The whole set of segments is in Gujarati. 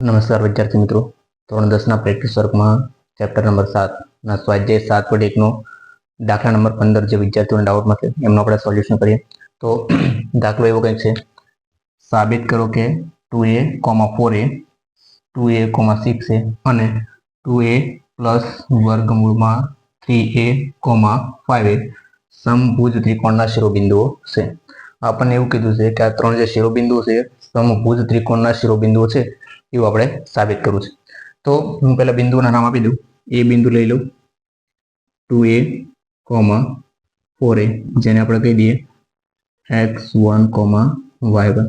નમસ્કાર વિદ્યાર્થી મિત્રો, ધોરણ 10ના પ્રેક્ટિસ વર્કમાં ચેપ્ટર નંબર 7ના સ્વાધ્યાય 7.1નો દાખલા નંબર 15 જે વિદ્યાર્થીઓને ડાઉટમાં છે એમનો આપણે સોલ્યુશન કરીએ. તો દાખલો એવો કંઈક છે, સાબિત કરો કે 2a, 4a, 2a, 6a અને 2a પ્લસ વર્ગમૂળમાં 3a, 5a સમભુજ ત્રિકોણના શિરોબિંદુઓ છે. આપણને એવું કીધું છે કે આ ત્રણ જે શિરોબિંદુઓ છે સમભુજ ત્રિકોણના શિરોબિંદુઓ છે એવું આપણે સાબિત કરવું છે. તો હું પહેલા બિંદુઓના નામ આપી દઉં. એ બિંદુ લઈ લઉં 2a, 4a, જેને આપણે કહી દઈએ x1, y1.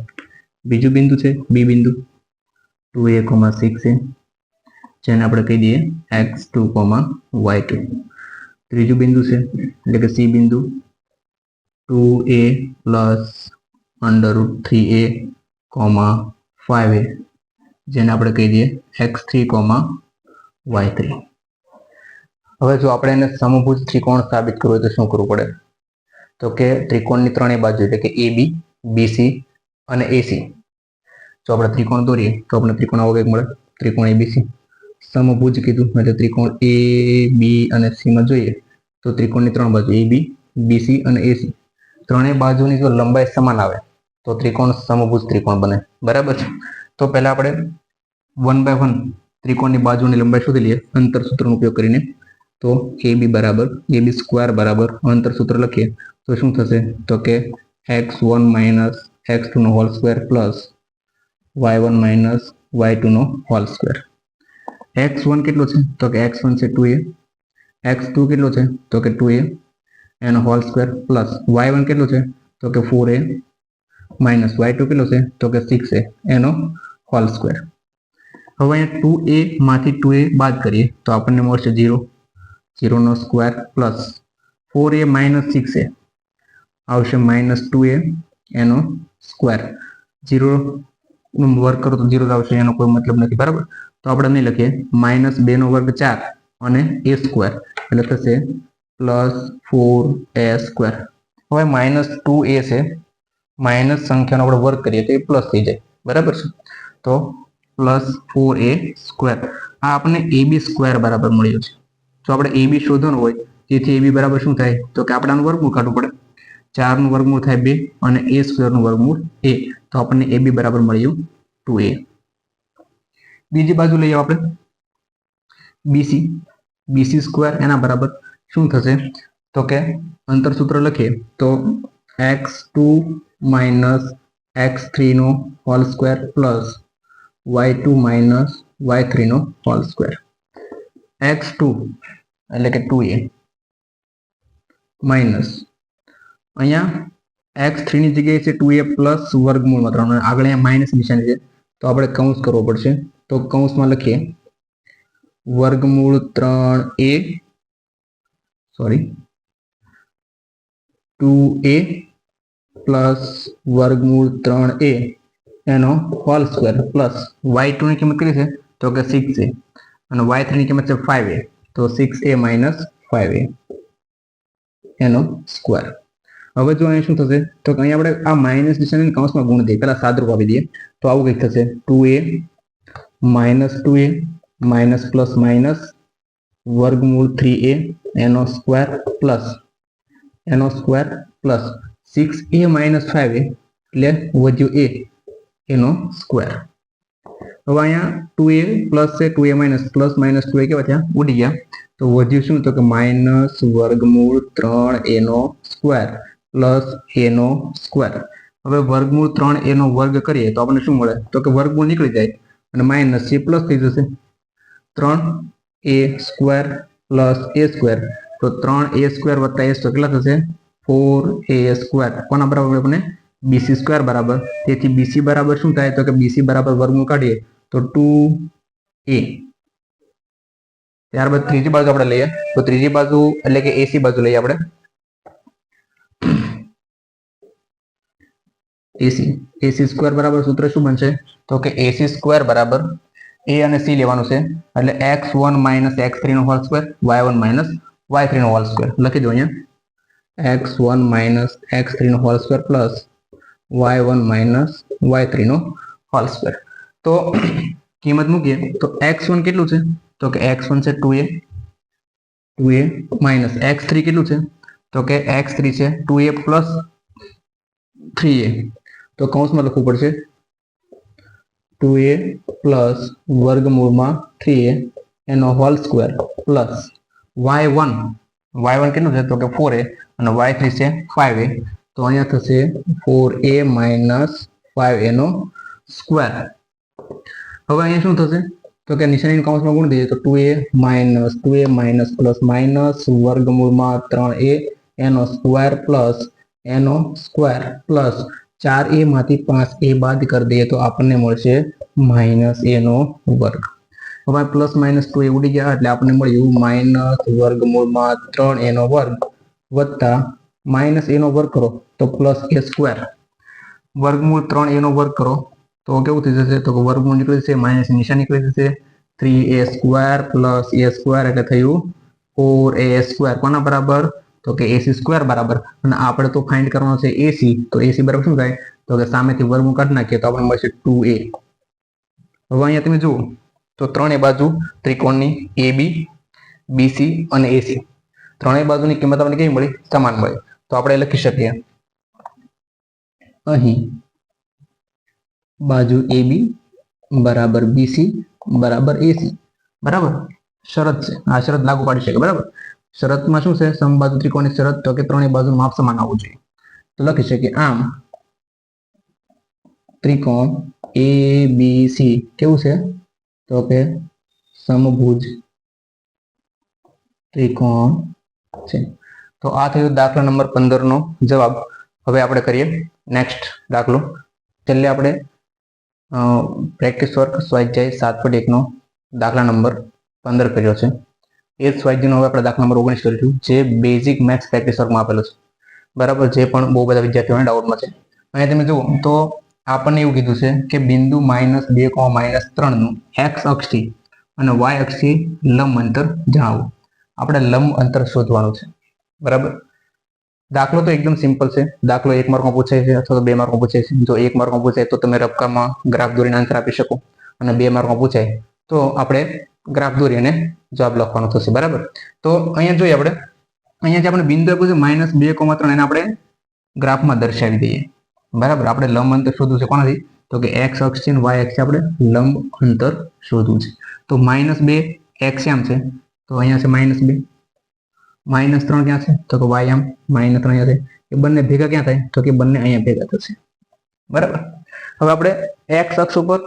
બીજું બિંદુ છે બી બિંદુ 2a, 6a, જેને આપણે કહી દઈએ x2, y2. ત્રીજું બિંદુ છે એટલે કે સી બિંદુ 2a પ્લસ √3a, 5a, જેને આપણે કહી દઈએ x3, y3. હવે જો આપણે એને સમભુજ ત્રિકોણ સાબિત કરવું હોય તો શું કરવું પડે? તો કે ત્રિકોણની ત્રણેય બાજુ એટલે કે AB, BC અને AC. જો આપણે ત્રિકોણ દોરીએ તો આપણે ત્રિકોણ આવો કંઈક મળે, ત્રિકોણ ABC. સમભુજ કીધું એટલે ત્રિકોણ A, B અને C માં જોઈએ તો ત્રિકોણની ત્રણ બાજુ AB, BC અને AC ત્રણેય બાજુની જો લંબાઈ સમાન આવે તો ત્રિકોણ સમભુજ ત્રિકોણ બને. બરાબર છે. તો પહેલા આપણે 1 by 1 ત્રિકોણની બાજુની લંબાઈ શોધી લઈએ અંતર સૂત્રનો ઉપયોગ કરીને. તો AB બરાબર AB સ્ક્વેર બરાબર અંતર સૂત્ર લખીએ તો શું થશે? તો કે x1 માઇનસ x2 નો whole square plus y1 minus y2 નો હોલ સ્ક્વેર. x1 કેટલો છે? તો કે x1 છે 2a, x2 કેટલો છે? તો કે 2a એનો હોલ સ્ક્વેર પ્લસ y1 કેટલો છે? તો કે 4a માઇનસ y2 કેટલો છે? તો કે 6a એનો હોલ સ્ક્વેર. હવે અહીંયા 2a માંથી 2a બાદ કરીએ તો આપણને મળશે 0, 0 નો square plus 4a minus 6a આવશે માઇનસ 2a એનો સ્ક્વેર. 0 નો વર્ગ કરો તો 0 આવશે, એનો કોઈ મતલબ નથી. બરાબર. તો આપણે નહીં લખીએ માઇનસ 2 નો વર્ગ 4 અને a સ્ક્વેર એટલે થશે પ્લસ 4a સ્ક્વેર. હવે માઇનસ 2a છે, માઇનસ સંખ્યાનો આપણે વર્ગ કરીએ તો એ પ્લસ થઈ જાય. બરાબર છે. તો પ્લસ 4a સ્ક્વેર. આ આપણને AB સ્ક્વેર બરાબર મળ્યો છે. જો આપણે AB શોધવાનું હોય તેથી AB બરાબર શું થાય? તો કે આપણે આનું વર્ગમૂળ કાઢવું પડે. 4 નું વર્ગમૂળ થાય 2 અને a સ્ક્વેર નું વર્ગમૂળ a. તો આપણને AB બરાબર મળ્યું 2a. બીજી બાજુ લઈએ આપણે BC. BC સ્ક્વેર એના બરાબર શું થશે? તો કે અંતર સૂત્ર લખીએ તો x2 માઇનસ x3 નો whole square plus y2 minus y3 નો હોલ સ્ક્વેર. x2 એટલે કે 2a માઇનસ અહીંયા x3 ની જગ્યાએ છે 2a પ્લસ વર્ગમૂળમાં 3. આગળ અહીંયા માઇનસ નિશાની છે તો આપણે કૌંસ કરવો પડશે. તો કૌંસમાં લખીએ વર્ગમૂળ 3a 2a પ્લસ વર્ગમૂળ 3a એનો હોલ સ્ક્વેર પ્લસ y2 ની કિંમત કેટલી છે? તો કે 6a અને y3 ની કિંમત છે 5a. તો 6a માઇનસ 5a એનો સ્ક્વેર. હવે જો અહીં શું થશે? તો અહીં આપણે આ માઇનસ નિશાની કૌંસમાં ગુણ દઈએ, પહેલા સાદરૂપ આપી દઈએ તો આવું કંઈક થશે 2a minus 2a minus plus minus વર્ગમૂળ 3a એનો square plus 6a minus 5a એટલે વધ્યું a એનો સ્ક્વેર. હવે અહીંયા 2a પ્લસ છે 2a minus plus minus 2a કેવા થયા? ઉડી ગયા. તો વધ્યું શું? તો કે માઇનસ વર્ગમૂળ 3a નો સ્ક્વેર પ્લસ a નો સ્ક્વેર. હવે વર્ગમૂળ 3a નો વર્ગ કરીએ તો આપણને શું મળે? તો કે વર્ગમૂળ નીકળી જાય અને માઇનસ છે પ્લસ થઈ જશે. 3a square plus a square. તો 3a સ્ક્વેર વત્તા a સ્ક્વેર કેટલા થશે? 4a square. કોના બરાબર? આપણે BC સ્ક્વેર બરાબર. તેથી BC બરાબર શું થાય? તો કે BC બરાબર વર્ગમૂળ કાઢીએ તો 2a. ત્યારબાદ ત્રીજી બાજુ આપણે લઈએ તો ત્રીજી બાજુ એટલે કે AC બાજુ લઈએ આપણે AC સ્ક્વેર બરાબર સૂત્ર શું બનશે? તો કે AC સ્ક્વેર બરાબર a અને c લેવાનું છે એટલે x1 માઇનસ x3 નો whole square y1 minus y3 નો હોલ સ્ક્વેર લખી દો અહીંયા x1 માઇનસ x3 નો whole square plus y1 minus y3 નો હોલ સ્ક્વેર. તો કિંમત મૂકીએ તો x1 કેટલું છે તો કે x1 છે 2a માઇનસ x3 કેટલું છે તો કે x3 છે 2a પ્લસ 3a તો કૌંસમાં લખવું પડશે 2a પ્લસ વર્ગમૂળમાં 3a એનો હોલ સ્ક્વેર પ્લસ y1 કેટલું છે તો કે 4a અને y3 છે 5a તો અહીંયા થશે 4a માઇનસ 5a નો સ્ક્વેર. હવે અહીંયા શું થશે તો કે નિશાની કૌંસમાં ગુણ દઈએ તો 2a માઇનસ પ્લસ માઇનસ વર્ગમૂળમાં 3a એનો સ્ક્વેર પ્લસ 4a માંથી 5a બાદ કરી દઈએ તો આપણને મળશે માઇનસ a નો વર્ગ. હવે પ્લસ માઇનસ 2a ઉડી ગયા એટલે આપણને મળ્યું માઇનસ વર્ગમૂળમાં 3a નો વર્ગ વત્તા માઇનસ a નો વર્ગ કરો તો પ્લસ a સ્ક્વેર વર્ગમૂળ 3a નો વર્ગ કરો તો કેવું થઈ જશે તો કે વર્ગમૂળ નીકળી જશે માઇનસ નિશાન નીકળી જશે 3a square plus a square એટલે થયું 4a સ્ક્વેર કોના બરાબર તો કે ac સ્ક્વેર બરાબર અને આપણે તો ફાઇન્ડ કરવાનો છે ac તો ac બરાબર શું થાય તો કે સામેથી વર્ગમૂળ કાઢી નાખીએ તો આપણને મળશે 2a. હવે અહીંયા તમે જુઓ તો ત્રણેય બાજુ ત્રિકોણની AB BC અને AC ત્રણેય બાજુની કિંમત આપણને કેવી મળી સમાન મળી તો આપણે લખી શકીએ અહીં બાજુ AB બરાબર BC બરાબર AC બરાબર શરત છે આ શરત લાગુ પાડી શકે બરાબર શરતમાં શું છે સમબાજુ ત્રિકોણની શરત તો કે ત્રણેય બાજુનું માપ સમાન આવવું જોઈએ તો લખી શકીએ આમ ત્રિકોણ ABC કેવું છે તો કે સમભુજ ત્રિકોણ છે. તો આ થયું દાખલા નંબર 15 નો જવાબ. હવે આપણે કરીએ નેક્સ્ટ દાખલો. છેલ્લે આપણે પ્રેક્ટિસ વર્ક સ્વાધ્યાય 7.1 નો દાખલા નંબર 15 કર્યો છે. એ જ સ્વાધ્યાયનો હવે આપણે દાખલા નંબર 19 કરીશું જે બેઝિક મેથ્સ પ્રેક્ટિસ વર્કમાં આપેલો છે બરાબર જે પણ બહુ બધા વિદ્યાર્થીઓને ડાઉટમાં છે. અહીંયા તમે જુઓ તો આપણને એવું કીધું છે કે બિંદુ -2, -3 નું x અક્ષથી અને y અક્ષથી લંબ અંતર જણાવો. આપણે લંબ અંતર શોધવાનું છે બરાબર. દાખલો તો એકદમ સિમ્પલ છે. દાખલો 1 માર્કમાં પૂછાય છે અથવા તો 2 માર્કમાં પૂછાય છે. જો 1 માર્કમાં પૂછાય તો તમે રફકામાં ગ્રાફ દોરીને આન્સર આપી શકો અને 2 માર્કમાં પૂછાય તો આપણે ગ્રાફ દોરી અને જવાબ લખવાનો થશે બરાબર. તો અહીંયા જોઈએ આપણે અહીંયા જે આપણે બિંદુ આપ્યું છે -2, 3 એને આપણે ગ્રાફમાં દર્શાવી દઈએ બરાબર. આપણે લંબ અંતર શોધવું છે કોનાથી તો કે x અક્ષ છે અને y અક્ષ છે આપણે લંબ અંતર શોધવું છે. તો -2 x આમ છે તો અહીંયા છે -2 -3 ક્યાં છે તો કે y આમ -3 અહીંયા છે એ બંને ભેગા ક્યાં થાય તો કે બંને અહીંયા ભેગા થશે બરાબર. હવે આપણે x અક્ષ ઉપર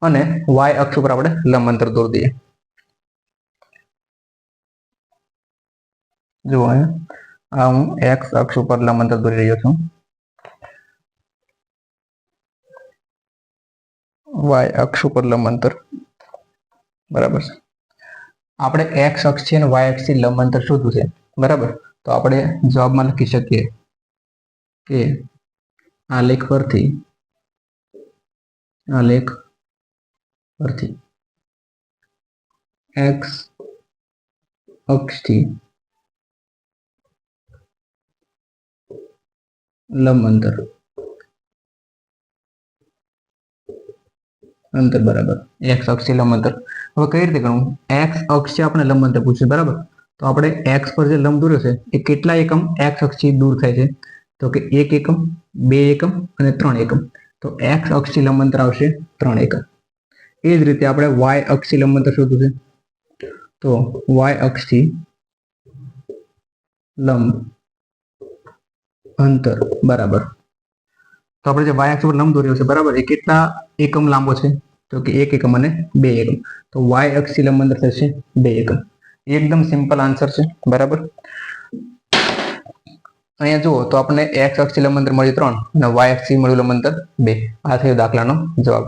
અને y અક્ષ ઉપર આપણે લંબ અંતર દોરી દઈએ. જુઓ અહીંયા હું x અક્ષ ઉપર લંબ અંતર દોરી રહ્યો છું y અક્ષ ઉપર લંબ અંતર બરાબર છે. આપણે x અક્ષ છે અને y અક્ષથી લંબ અંતર શોધવું છે બરાબર. તો આપણે જવાબમાં લખી શકીએ કે આલેખ પરથી x અક્ષથી લંબ અંતર બરાબર x અક્ષથી લંબ અંતર. હવે કઈ રીતે ગણવું x અક્ષ છે આપણે લંબ અંતર પૂછ્યું બરાબર. તો આપણે x પર જે લંબ દોર્યો છે એ કેટલા એકમ x અક્ષથી દૂર થાય છે તો કે 1 એકમ 2 એકમ અને 3 એકમ. તો x અક્ષથી લંબ અંતર આવશે 3 એકમ. એ જ રીતે આપણે y અક્ષથી લંબ અંતર શોધવું છે તો y અક્ષથી લંબ અંતર બરાબર. તો આપણે જે y અક્ષ પર લંબ દોર્યો છે બરાબર એ કેટલા એકમ લાંબો છે તો કે 1 એકમ અને 2 એકમ. તો y અક્ષથી લંબ અંતર થશે 2 એકમ. એકદમ સિમ્પલ આન્સર છે બરાબર. અહીંયા જુઓ તો આપણને x અક્ષથી લંબ અંતર મળ્યું 3 અને y અક્ષથી મળ્યું લંબ અંતર 2. આ થયો દાખલાનો જવાબ.